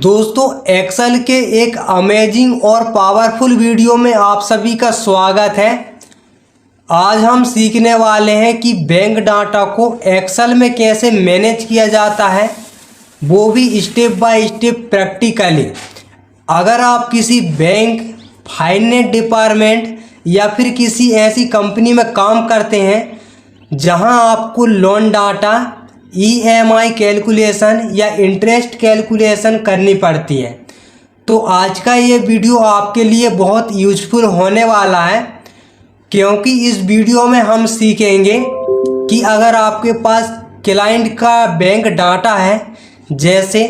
दोस्तों एक्सेल के एक अमेजिंग और पावरफुल वीडियो में आप सभी का स्वागत है। आज हम सीखने वाले हैं कि बैंक डाटा को एक्सेल में कैसे मैनेज किया जाता है, वो भी स्टेप बाय स्टेप प्रैक्टिकली। अगर आप किसी बैंक, फाइनेंस डिपार्टमेंट या फिर किसी ऐसी कंपनी में काम करते हैं जहां आपको लोन डाटा, EMI कैलकुलेशन या इंटरेस्ट कैलकुलेशन करनी पड़ती है, तो आज का ये वीडियो आपके लिए बहुत यूजफुल होने वाला है। क्योंकि इस वीडियो में हम सीखेंगे कि अगर आपके पास क्लाइंट का बैंक डाटा है, जैसे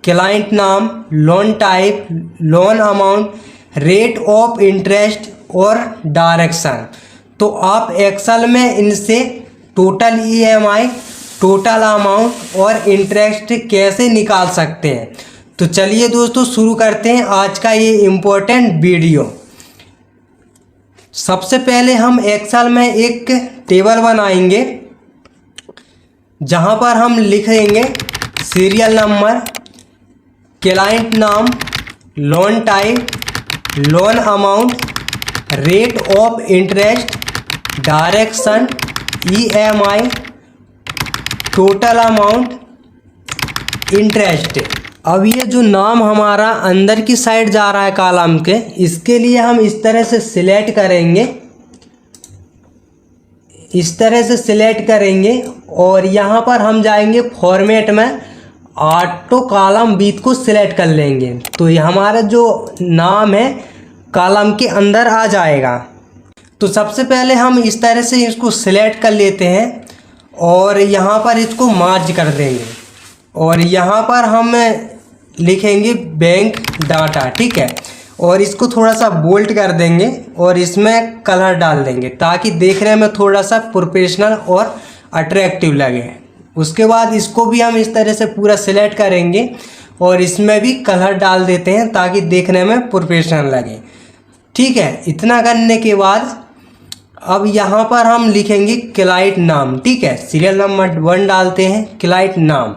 क्लाइंट नाम, loan type, loan amount, rate of interest और डायरेक्शन, तो आप एक्सेल में इनसे टोटल EMI, टोटल अमाउंट और इंटरेस्ट कैसे निकाल सकते हैं। तो चलिए दोस्तों शुरू करते हैं आज का ये इम्पोर्टेंट वीडियो। सबसे पहले हम एक्सेल में एक टेबल बनाएंगे जहां पर हम लिख देंगे सीरियल नंबर, क्लाइंट नाम, loan type, loan amount, rate of interest, direction, EMI, total amount, interest. अब ये जो नाम हमारा अंदर की साइड जा रहा है कॉलम के, इसके लिए हम इस तरह से सिलेक्ट करेंगे, इस तरह से सिलेक्ट करेंगे और यहाँ पर हम जाएंगे फॉर्मेट में, ऑटो कॉलम विथ को सिलेक्ट कर लेंगे, तो ये हमारा जो नाम है कॉलम के अंदर आ जाएगा। तो सबसे पहले हम इस तरह से इसको सिलेक्ट कर लेते हैं और यहाँ पर इसको मार्ज कर देंगे और यहाँ पर हम लिखेंगे बैंक डाटा, ठीक है। और इसको थोड़ा सा बोल्ड कर देंगे और इसमें कलर डाल देंगे ताकि देखने में थोड़ा सा प्रोफेशनल और अट्रैक्टिव लगे। उसके बाद इसको भी हम इस तरह से पूरा सिलेक्ट करेंगे और इसमें भी कलर डाल देते हैं ताकि देखने में प्रोफेशनल लगे, ठीक है। इतना करने के बाद अब यहाँ पर हम लिखेंगे क्लाइंट नाम, ठीक है। सीरियल नंबर 1 डालते हैं, क्लाइंट नाम।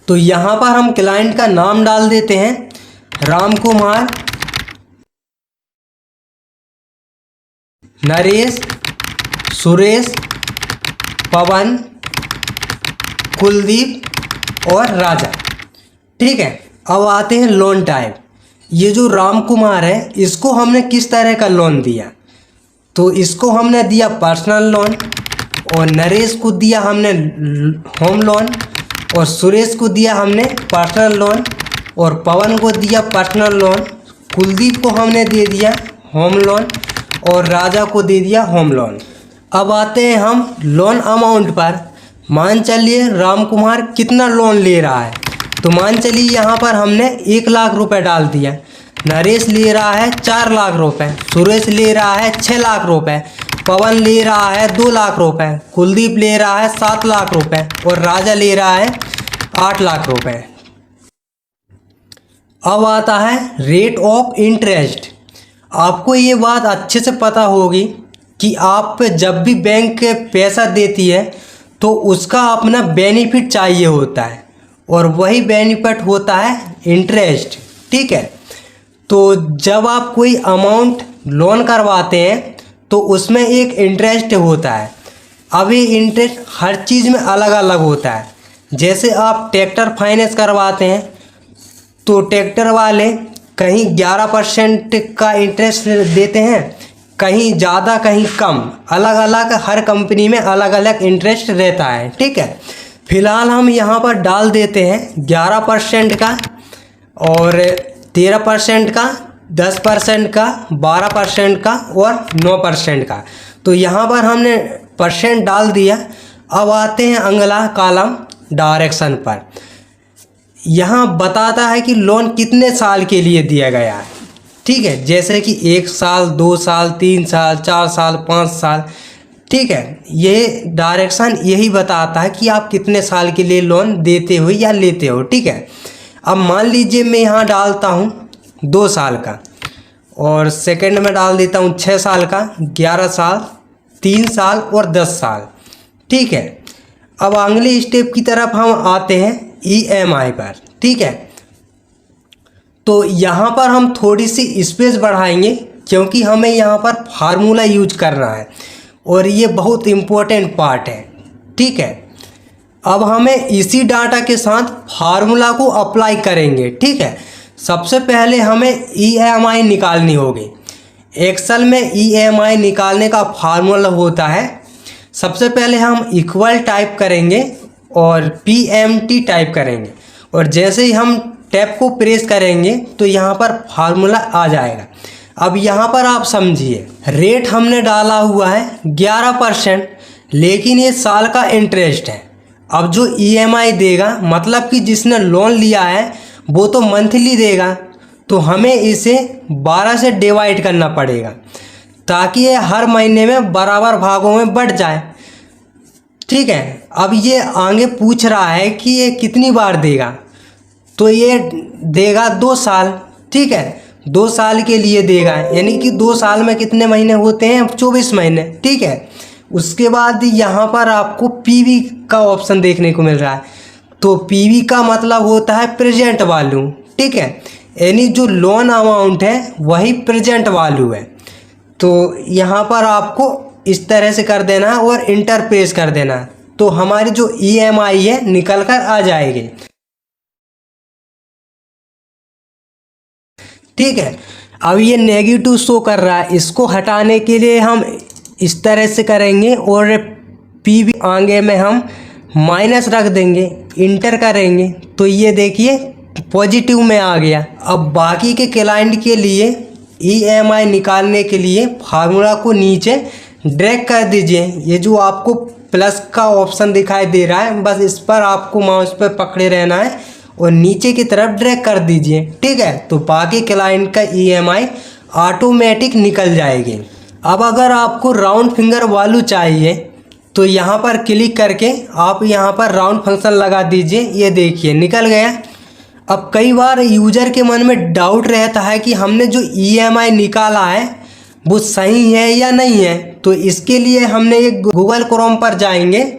तो यहाँ पर हम क्लाइंट का नाम डाल देते हैं, राम कुमार, नरेश, सुरेश, पवन, कुलदीप और राजा, ठीक है। अब आते हैं लोन टाइप। ये जो राम कुमार है इसको हमने किस तरह का लोन दिया, तो इसको हमने दिया पर्सनल लोन, और नरेश को दिया हमने होम लोन, और सुरेश को दिया हमने पर्सनल लोन, और पवन को दिया पर्सनल लोन, कुलदीप को हमने दे दिया होम लोन, और राजा को दे दिया होम लोन। अब आते हैं हम लोन अमाउंट पर। मान चलिए राम कुमार कितना लोन ले रहा है, तो मान चलिए यहाँ पर हमने 1 लाख रुपए डाल दिया। नरेश ले रहा है 4 लाख रुपए, सुरेश ले रहा है 6 लाख रुपए, पवन ले रहा है 2 लाख रुपए, कुलदीप ले रहा है 7 लाख रुपए और राजा ले रहा है 8 लाख रुपए। अब आता है रेट ऑफ इंटरेस्ट। आपको ये बात अच्छे से पता होगी कि आप जब भी बैंक पैसा देती है तो उसका अपना बेनिफिट चाहिए होता है, और वही बेनिफिट होता है इंटरेस्ट, ठीक है। तो जब आप कोई अमाउंट लोन करवाते हैं तो उसमें एक इंटरेस्ट होता है। अब ये इंटरेस्ट हर चीज़ में अलग अलग होता है। जैसे आप ट्रैक्टर फाइनेंस करवाते हैं तो ट्रैक्टर वाले कहीं 11% का इंटरेस्ट देते हैं, कहीं ज़्यादा कहीं कम, अलग अलग हर कंपनी में अलग अलग इंटरेस्ट रहता है, ठीक है। फिलहाल हम यहाँ पर डाल देते हैं 11% का, और 13% का, 10% का, 12% का और 9% का। तो यहाँ पर हमने परसेंट डाल दिया। अब आते हैं अगला कॉलम डायरेक्शन पर। यहाँ बताता है कि लोन कितने साल के लिए दिया गया है, ठीक है। जैसे कि 1 साल, 2 साल, 3 साल, 4 साल, 5 साल, ठीक है। ये डायरेक्शन यही बताता है कि आप कितने साल के लिए लोन देते हो या लेते हो, ठीक है। अब मान लीजिए मैं यहाँ डालता हूँ 2 साल का, और सेकंड में डाल देता हूँ 6 साल का, 11 साल, 3 साल और 10 साल, ठीक है। अब अगले स्टेप की तरफ हम आते हैं EMI पर, ठीक है। तो यहाँ पर हम थोड़ी सी स्पेस बढ़ाएंगे क्योंकि हमें यहाँ पर फार्मूला यूज करना है और ये बहुत इम्पोर्टेंट पार्ट है। ठीक है, अब हमें इसी डाटा के साथ फार्मूला को अप्लाई करेंगे। ठीक है, सबसे पहले हमें EMI निकालनी होगी। एक्सेल में EMI निकालने का फार्मूला होता है, सबसे पहले हम इक्वल टाइप करेंगे और PMT टाइप करेंगे और जैसे ही हम टैब को प्रेस करेंगे तो यहाँ पर फार्मूला आ जाएगा। अब यहाँ पर आप समझिए, रेट हमने डाला हुआ है 11%, लेकिन ये साल का इंटरेस्ट है। अब जो EMI देगा, मतलब कि जिसने लोन लिया है वो तो मंथली देगा, तो हमें इसे 12 से डिवाइड करना पड़ेगा ताकि ये हर महीने में बराबर भागों में बढ़ जाए। ठीक है, अब ये आगे पूछ रहा है कि ये कितनी बार देगा, तो ये देगा 2 साल। ठीक है, 2 साल के लिए देगा, यानी कि 2 साल में कितने महीने होते हैं? 24 महीने। ठीक है, उसके बाद यहाँ पर आपको PV का ऑप्शन देखने को मिल रहा है, तो PV का मतलब होता है प्रेजेंट वैल्यू। ठीक है, यानी जो लोन अमाउंट है वही प्रेजेंट वैल्यू है। तो यहाँ पर आपको इस तरह से कर देना है और इंटर प्रेस कर देना है, तो हमारी जो EMI है निकल कर आ जाएगी। ठीक है, अब ये नेगेटिव शो कर रहा है, इसको हटाने के लिए हम इस तरह से करेंगे और PV आगे में हम माइनस रख देंगे, इंटर करेंगे तो ये देखिए पॉजिटिव में आ गया। अब बाकी के क्लाइंट के लिए EMI निकालने के लिए फार्मूला को नीचे ड्रैग कर दीजिए। ये जो आपको प्लस का ऑप्शन दिखाई दे रहा है, बस इस पर आपको माउस पर पकड़े रहना है और नीचे की तरफ ड्रैग कर दीजिए। ठीक है, तो बाकी क्लाइंट का EMI ऑटोमेटिक निकल जाएगी। अब अगर आपको राउंड फिंगर वैल्यू चाहिए तो यहाँ पर क्लिक करके आप यहाँ पर राउंड फंक्शन लगा दीजिए। ये देखिए निकल गया। अब कई बार यूजर के मन में डाउट रहता है कि हमने जो EMI निकाला है वो सही है या नहीं है, तो इसके लिए हमने एक गूगल क्रोम पर जाएंगे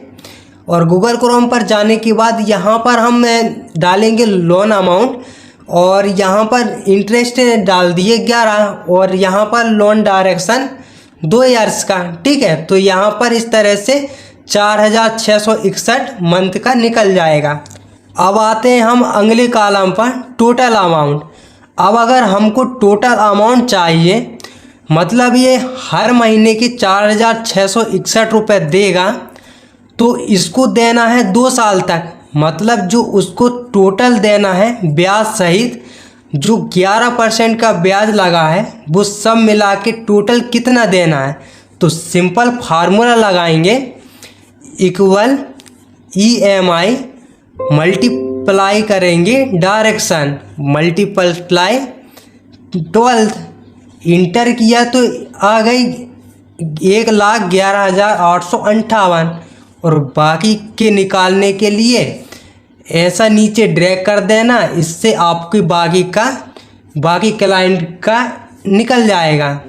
और गूगल क्रोम पर जाने के बाद यहाँ पर हम डालेंगे लोन अमाउंट और यहाँ पर इंटरेस्ट डाल दिए 11 और यहाँ पर लोन डायरेक्शन 2 ईयर्स का। ठीक है, तो यहाँ पर इस तरह से 4661 मंथ का निकल जाएगा। अब आते हैं हम अगले कॉलम पर, टोटल अमाउंट। अब अगर हमको टोटल अमाउंट चाहिए, मतलब ये हर महीने की 4661 रुपये देगा, तो इसको देना है 2 साल तक। मतलब जो उसको टोटल देना है ब्याज सहित, जो 11% का ब्याज लगा है वो सब मिला के टोटल कितना देना है, तो सिंपल फार्मूला लगाएंगे, इक्वल EMI मल्टीप्लाई करेंगे डायरेक्शन मल्टीप्लाई 12, इंटर किया तो आ गई 1,11,858 और बाकी के निकालने के लिए ऐसा नीचे ड्रैग कर देना, इससे आपकी बाकी क्लाइंट का निकल जाएगा।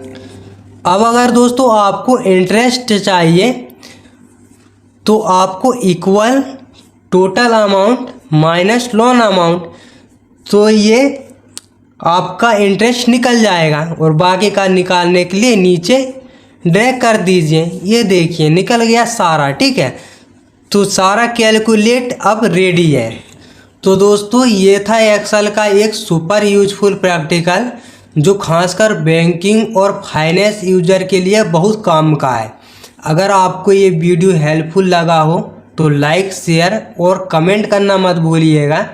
अब अगर दोस्तों आपको इंटरेस्ट चाहिए तो आपको equal total amount minus loan amount, तो ये आपका इंटरेस्ट निकल जाएगा और बाकी का निकालने के लिए नीचे ड्रैग कर दीजिए। ये देखिए निकल गया सारा। ठीक है, तो सारा कैलकुलेट अब रेडी है। तो दोस्तों ये था एक्सेल का एक सुपर यूजफुल प्रैक्टिकल जो खासकर बैंकिंग और फाइनेंस यूजर के लिए बहुत काम का है। अगर आपको ये वीडियो हेल्पफुल लगा हो तो लाइक, शेयर और कमेंट करना मत भूलिएगा।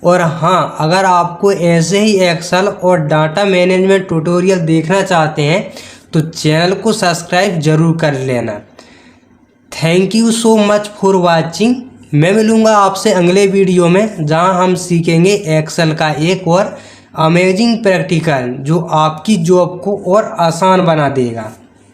और हाँ, अगर आपको ऐसे ही एक्सेल और डाटा मैनेजमेंट ट्यूटोरियल देखना चाहते हैं तो चैनल को सब्सक्राइब ज़रूर कर लेना। Thank you so much for watching. मैं मिलूँगा आपसे अगले वीडियो में जहां हम सीखेंगे एक्सेल का एक और अमेजिंग प्रैक्टिकल जो आपकी जॉब को और आसान बना देगा।